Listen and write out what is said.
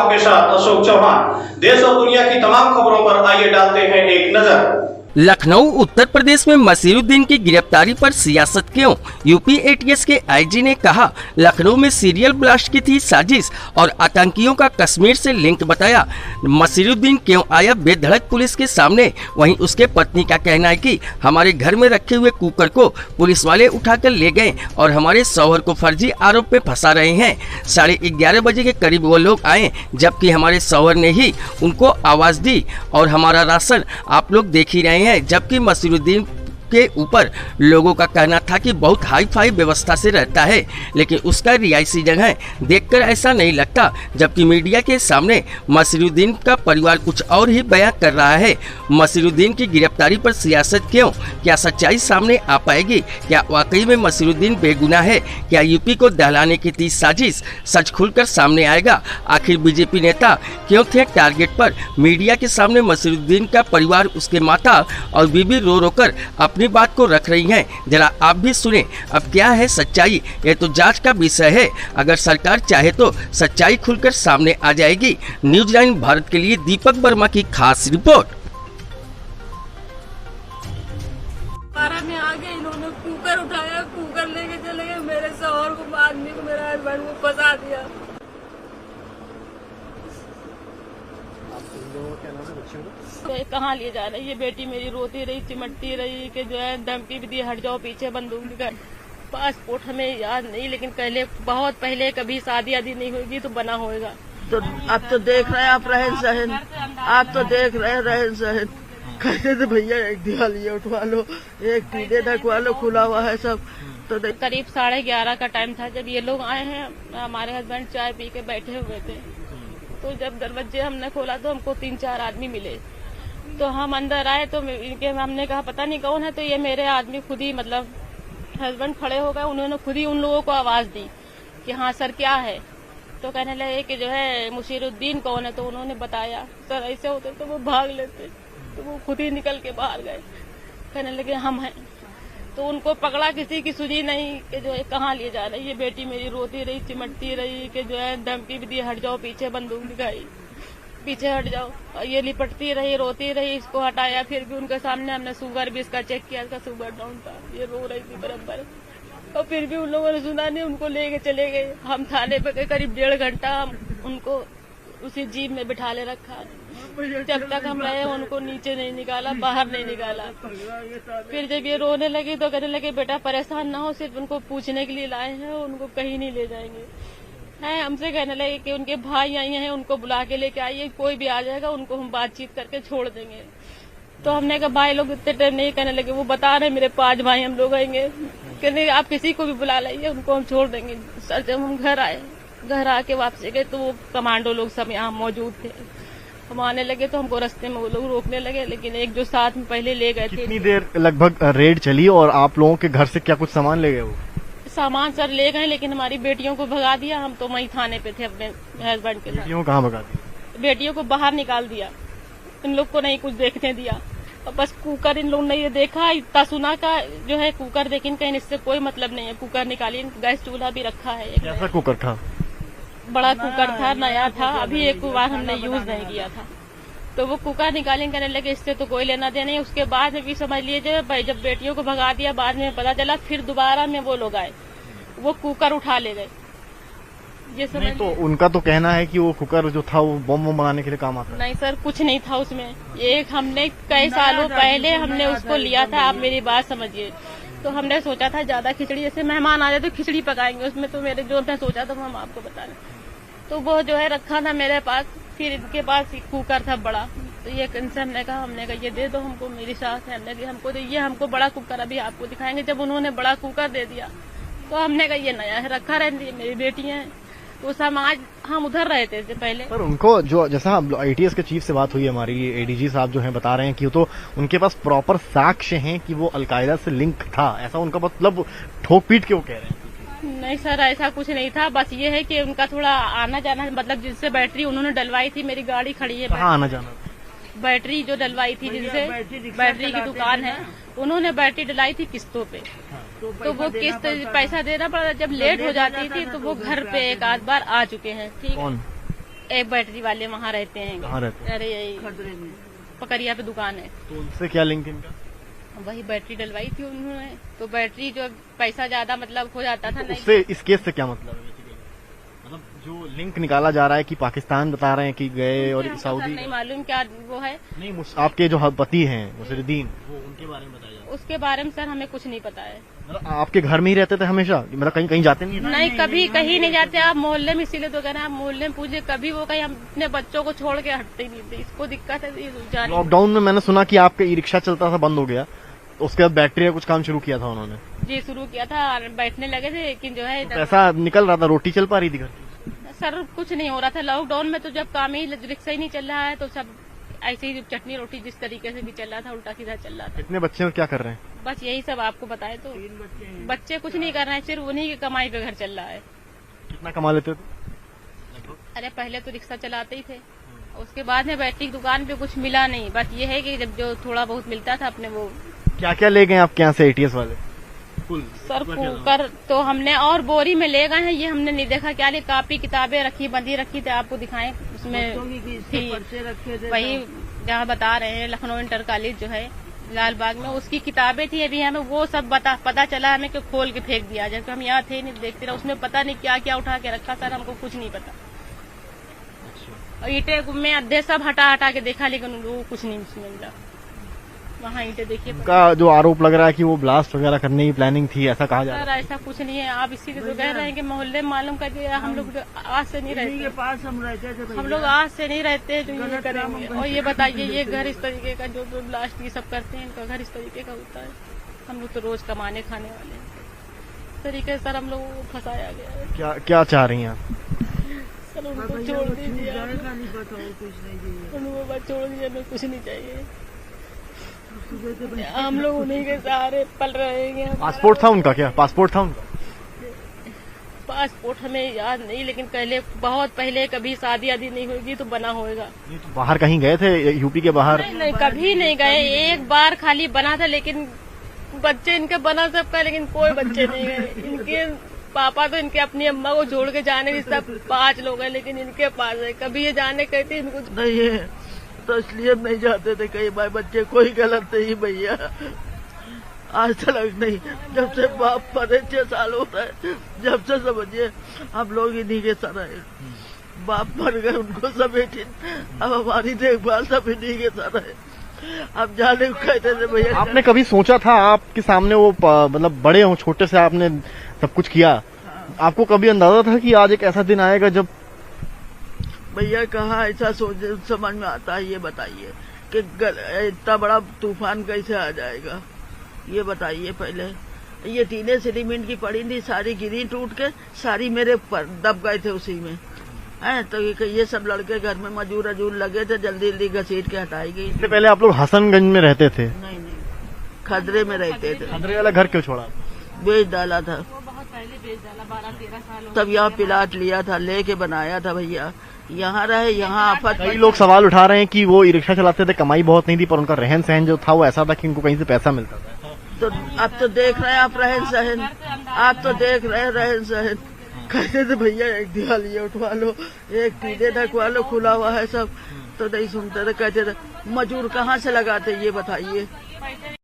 आपके साथ अशोक चौहान। देश और दुनिया की तमाम खबरों पर आइए डालते हैं एक नजर। लखनऊ उत्तर प्रदेश में मसीरुद्दीन की गिरफ्तारी पर सियासत क्यों? यूपी एटीएस के आईजी ने कहा, लखनऊ में सीरियल ब्लास्ट की थी साजिश और आतंकियों का कश्मीर से लिंक बताया। मसीरुद्दीन क्यों आया बेधड़क पुलिस के सामने? वहीं उसके पत्नी का कहना है कि हमारे घर में रखे हुए कुकर को पुलिस वाले उठाकर ले गए और हमारे शौहर को फर्जी आरोप में फंसा रहे हैं। 11:30 बजे के करीब वो लोग आए, जबकि हमारे शौहर ने ही उनको आवाज दी और हमारा राशन आप लोग देख ही रहे हैं। जबकि मसीरुद्दीन के ऊपर लोगों का कहना था कि बहुत हाई फाई व्यवस्था से रहता है, लेकिन उसका रिहायशी जगह देखकर ऐसा नहीं लगता। जबकि मीडिया के सामने मसीरुद्दीन का परिवार कुछ और ही बयान कर रहा है। मसीरुद्दीन की गिरफ्तारी पर सियासत क्यों? क्या सच्चाई सामने आ पाएगी? क्या वाकई में मसीरुद्दीन बेगुनाह है? क्या यूपी को दहलाने की थी साजिश? सच खुलकर सामने आएगा। आखिर बीजेपी नेता क्यों थे टारगेट पर? मीडिया के सामने मसीरुद्दीन का परिवार, उसके माता और बीबी रो रो कर अपनी बात को रख रही हैं। जरा आप भी सुने, अब क्या है सच्चाई? ये तो जांच का विषय है। अगर सरकार चाहे तो सच्चाई खुलकर सामने आ जाएगी। न्यूज़ 9 भारत के लिए दीपक वर्मा की खास रिपोर्ट। में आगे इन्होंने कुकर उठाया, कुकर लेके चले गए। मेरे शौहर को, आदमी को, मेरे हस्बैंड को फंसा दिया। कहाँ लिए जा रही है? बेटी मेरी रोती रही, चिमटती रही कि जो है धमकी भी दी, हट जाओ पीछे बंदूक निकाल। पासपोर्ट हमें याद नहीं, लेकिन पहले, बहुत पहले कभी शादी आदि नहीं होगी तो बना होगा। तो आप तो देख रहे हैं, आप रहन सहन, आप तो देख रहे हैं रहन सहन। कहते थे भैया एक दिवाली उठवा लो, एक टीडे ढकवा लो, खुला हुआ है सब। तो करीब 11:30 का टाइम था जब ये लोग आए हैं। हमारे हस्बैंड चाय पी के बैठे हुए थे, तो जब दरवाजे हमने खोला तो हमको 3-4 आदमी मिले। तो हम अंदर आए तो इनके हमने कहा पता नहीं कौन है। तो ये मेरे आदमी खुद ही, मतलब हस्बैंड खड़े हो गए, उन्होंने खुद ही उन लोगों को आवाज दी कि हाँ सर क्या है। तो कहने लगे कि जो है मसीरुद्दीन कौन है। तो उन्होंने बताया। सर ऐसे होते तो वो भाग लेते, तो वो खुद ही निकल के बाहर गए। कहने लगे हम हैं। तो उनको पकड़ा, किसी की सुनी नहीं कि जो है कहाँ लिए जा रही है। बेटी मेरी रोती रही, चिमटती रही कि जो है धमकी भी दी, हट जाओ पीछे बंदूक दिखाई, पीछे हट जाओ। और ये लिपटती रही, रोती रही, इसको हटाया। फिर भी उनके सामने हमने शुगर भी इसका चेक किया, इसका शुगर डाउन था। ये रो रही थी बराबर, और फिर भी उन लोगों ने सुना नहीं, उनको लेके चले गए। हम थाने पे गए, करीब 1.5 घंटा हम उनको उसी जीप में बिठा ले रखा। जब तक हम रहे उनको नीचे नहीं निकाला, बाहर नहीं निकाला। फिर जब ये रोने लगी तो कहने लगे बेटा परेशान ना हो, सिर्फ उनको पूछने के लिए लाए हैं, उनको कहीं नहीं ले जाएंगे। है हमसे कहने लगे कि उनके भाई आई हैं, उनको बुला के लेके आइए, कोई भी आ जाएगा उनको हम बातचीत करके छोड़ देंगे। तो हमने कहा भाई लोग इतने टाइम नहीं। कहने लगे वो बता रहे मेरे 5 भाई हम लोग आएंगे। कहने आप किसी को भी बुला लाइए, उनको हम छोड़ देंगे। सर जब हम घर आए, घर आके वापसी गए तो वो कमांडो लोग सब यहाँ मौजूद थे। हम आने लगे तो हमको रास्ते में वो लोग रोकने लगे, लेकिन एक जो साथ में पहले ले गए थे। कितनी देर लगभग रेड चली और आप लोगों के घर से क्या कुछ सामान ले गए? वो सामान सर ले गए, लेकिन हमारी बेटियों को भगा दिया। हम तो वहीं थाने पे थे अपने हस्बैंड के साथ। बेटियों को कहाँ भगा दिया? बेटियों को बाहर निकाल दिया, इन लोग को नहीं कुछ देखने दिया। और बस कुकर इन लोगों ने ये देखा, इतना सुना का जो है कुकर, लेकिन कहीं इससे कोई मतलब नहीं है। कुकर निकालिए, गैस चूल्हा भी रखा है। कैसा कुकर था? बड़ा कुकर था, नया था, अभी एक बार हमने यूज नहीं किया था। तो वो कुकर निकालेंगे, कहने लगे इससे तो कोई लेना देना नहीं। उसके बाद में भी समझ लीजिए भाई, जब बेटियों को भगा दिया, बाद में पता चला, फिर दोबारा में वो लोग आए, वो कुकर उठा ले गए। ये समझ तो उनका तो कहना है कि वो कुकर जो था वो बम बनाने के लिए काम आता है। नहीं सर, कुछ नहीं था उसमें। एक हमने कई सालों पहले हमने उसको लिया था। आप मेरी बात समझिए। तो हमने सोचा था ज्यादा खिचड़ी, जैसे मेहमान आ जाए तो खिचड़ी पकाएंगे उसमें। तो मेरे जो मैं सोचा था वो हम आपको बता रहे। तो वो जो है रखा था मेरे पास। फिर इनके पास कुकर था बड़ा, तो ये इनसे हमने कहा ये दे दो हमको। मेरी सास ने हमने कहा हमको ये हमको बड़ा कुकर अभी आपको दिखाएंगे। जब उन्होंने बड़ा कुकर दे दिया तो हमने कहा ये नया है, रखा रहने दीजिए, मेरी बेटियां हैं। तो समाज हम उधर रहते थे पहले। पर उनको जो जैसा आईटीएस के चीफ से बात हुई हमारी, एडीजी साहब जो हैं बता रहे हैं कि तो उनके पास प्रॉपर साक्ष्य हैं कि वो अलकायदा से लिंक था। ऐसा उनका मतलब ठोक पीट के वो कह रहे हैं? नहीं सर, ऐसा कुछ नहीं था। बस ये है कि उनका थोड़ा आना जाना, मतलब जिससे बैटरी उन्होंने डलवाई थी, मेरी गाड़ी खड़ी है, कहाँ आना जाना? बैटरी जो डलवाई थी, जिनसे बैटरी की दुकान है, उन्होंने बैटरी डलाई थी किस्तों पे। तो वो किस्त पैसा देना पड़ा। जब लेट हो जाती थी तो वो घर पे एक आध बार आ चुके हैं। ठीक है, एक बैटरी वाले वहाँ रहते हैं। कहाँ रहते हैं? अरे यही खतरे में पकड़िया पे दुकान है। तो उनसे क्या लिंक इनका? वही बैटरी डलवाई थी उन्होंने, तो बैटरी जो पैसा ज्यादा मतलब हो जाता था। नहीं, उससे इस केस से क्या मतलब है? मतलब जो लिंक निकाला जा रहा है कि पाकिस्तान बता रहे हैं कि गए और हमको सर सऊदी, नहीं मालूम क्या वो है, नहीं आपके जो पति हैं मुसरुद्दीन, वो उनके बारे में बताया जाए। उसके बारे में सर हमें कुछ नहीं पता है। मतलब आपके घर में ही रहते थे हमेशा, मतलब कहीं कहीं जाते नहीं? नहीं, कभी कहीं नहीं जाते। आप मोहल्ले में, इसीलिए तो कह रहे हैं, आप मोहल्ले में पूछे, कभी वो कहीं हम अपने बच्चों को छोड़ के हटते ही नहीं थे। इसको दिक्कत है ये जाने। लॉकडाउन में मैंने सुना कि आपका ई रिक्शा चलता था, बंद हो गया, तो उसके बाद बैटरी का कुछ काम शुरू किया था उन्होंने। जी शुरू किया था, बैठने लगे थे, लेकिन जो है पैसा निकल रहा था, रोटी चल पा रही थी घर की? सर कुछ नहीं हो रहा था लॉकडाउन में। तो जब काम ही रिक्शा ही नहीं चल रहा है, तो सब ऐसे ही चटनी रोटी जिस तरीके से भी चल रहा था, उल्टा सीधा चल रहा था। कितने बच्चे और क्या कर रहे हैं? बस यही सब आपको बताए तो। बच्चे कुछ नहीं कर रहे हैं, सिर्फ उन्हीं की कमाई पे घर चल रहा है। कितना कमा लेते थे? अरे पहले तो रिक्शा चलाते ही थे, उसके बाद में बैटरी की दुकान पे कुछ मिला नहीं। बस ये है कि जब जो थोड़ा बहुत मिलता था अपने वो। क्या क्या ले गए आपके यहाँ से एटीएस वाले? सर कुकर तो हमने और बोरी में ले गए हैं, ये हमने नहीं देखा क्या ले। कापी किताबें रखी, बंदी रखी थी, आपको दिखाएं उसमें थी। पर्चे रखे थे वही जहाँ बता रहे हैं लखनऊ इंटर कॉलेज जो है लालबाग में, उसकी किताबें थी। अभी हमें वो सब पता चला हमें कि खोल के फेंक दिया जाए, हम यहाँ थे नहीं, देखते रहे। उसमें पता नहीं क्या क्या उठा के रखा सर, हमको कुछ नहीं पता। और ईंटे में अद्धे सब हटा के देखा, लेकिन वो कुछ नहीं मिला। वहाँ ईंटे देखिए। उनका जो आरोप लग रहा है कि वो ब्लास्ट वगैरह करने की प्लानिंग थी, ऐसा कहा जा रहा सर ऐसा कुछ नहीं है। आप इसीलिए तो कह रहे हैं कि मोहल्ले में मालूम कर दिया। हम लोग आज से नहीं इन्हीं के रहते, पास हम रहते थे हम लोग आज से नहीं रहते जो ये करेंगे। और ये बताइए, ये घर इस तरीके का जो ब्लास्ट ये सब करते हैं, इनका घर इस तरीके का होता है। हम लोग तो रोज कमाने खाने वाले हैं। इस तरीके से सर हम लोगों को फंसाया गया है। क्या क्या चाह रही हैं आप? सर उनको छोड़ दीजिए, जाएगा नहीं, बताओ कुछ नहीं चाहिए। उनको बस छोड़ दीजिए, हमें कुछ नहीं चाहिए। हम लोग उन्हीं के सहारे पल रहे हैं। पासपोर्ट था उनका? क्या पासपोर्ट था उनका? पासपोर्ट हमें याद नहीं, लेकिन पहले बहुत पहले कभी शादी आदि नहीं होगी तो बना होगा। नहीं तो बाहर कहीं गए थे, यूपी के बाहर? नहीं, कभी नहीं गए। एक बार खाली बना था, लेकिन बच्चे इनके बना सबका, लेकिन कोई बच्चे नहीं गए। इनके पापा तो इनके अपनी अम्मा को जोड़ के जाने की सब 5 लोग हैं, लेकिन इनके पास है। कभी ये जाने कहते इनको नहीं है तो इसलिए नहीं जाते थे कई बार बच्चे। कोई गलत नहीं भैया, आज तक नहीं। जब से बाप मरे 6 साल होता है, जब से समझिए हम लोग इन्हीं के साथ है। बाप मर गए, उनको समेटे, अब हमारी देखभाल सब इन्हीं के साथ है। अब जाने को कहते थे भैया। आपने कभी सोचा था आपके सामने वो मतलब बड़े हो, छोटे से आपने सब कुछ किया, आपको कभी अंदाजा था कि आज एक ऐसा दिन आएगा जब? भैया कहाँ ऐसा सोच समझ में आता है, ये बताइए कि इतना बड़ा तूफान कैसे आ जाएगा, ये बताइए। पहले ये टीने सीमेंट की पड़ी थी, सारी गिरी टूट के, सारी मेरे पर दब गए थे उसी में है। तो ये सब लड़के घर में मजूर अजूर लगे थे, जल्दी जल्दी घसीट के हटाई गई। इससे पहले आप लोग हसनगंज में रहते थे? नहीं, खदरे में रहते थे। खदरे वाला घर क्यों छोड़ा? बेच डाला था, बहुत पहले बेच डाला, 12-13 साल। तब यहाँ प्लाट लिया था, लेके बनाया था भैया। यहाँ रहे, यहाँ आफत। कई लोग सवाल उठा रहे हैं कि वो ई रिक्शा चलाते थे, कमाई बहुत नहीं थी, पर उनका रहन सहन जो था वो ऐसा था कि उनको कहीं से पैसा मिलता था। तो अब तो देख रहे हैं आप रहन सहन, आप तो देख रहे हैं रहन सहन। कहते थे भैया एक दिवाली उठवा लो, एक टीडे ढकवा लो, खुला हुआ है सब, तो नहीं सुनते थे। कहते थे मजूर कहाँ से लगाते ये बताइए।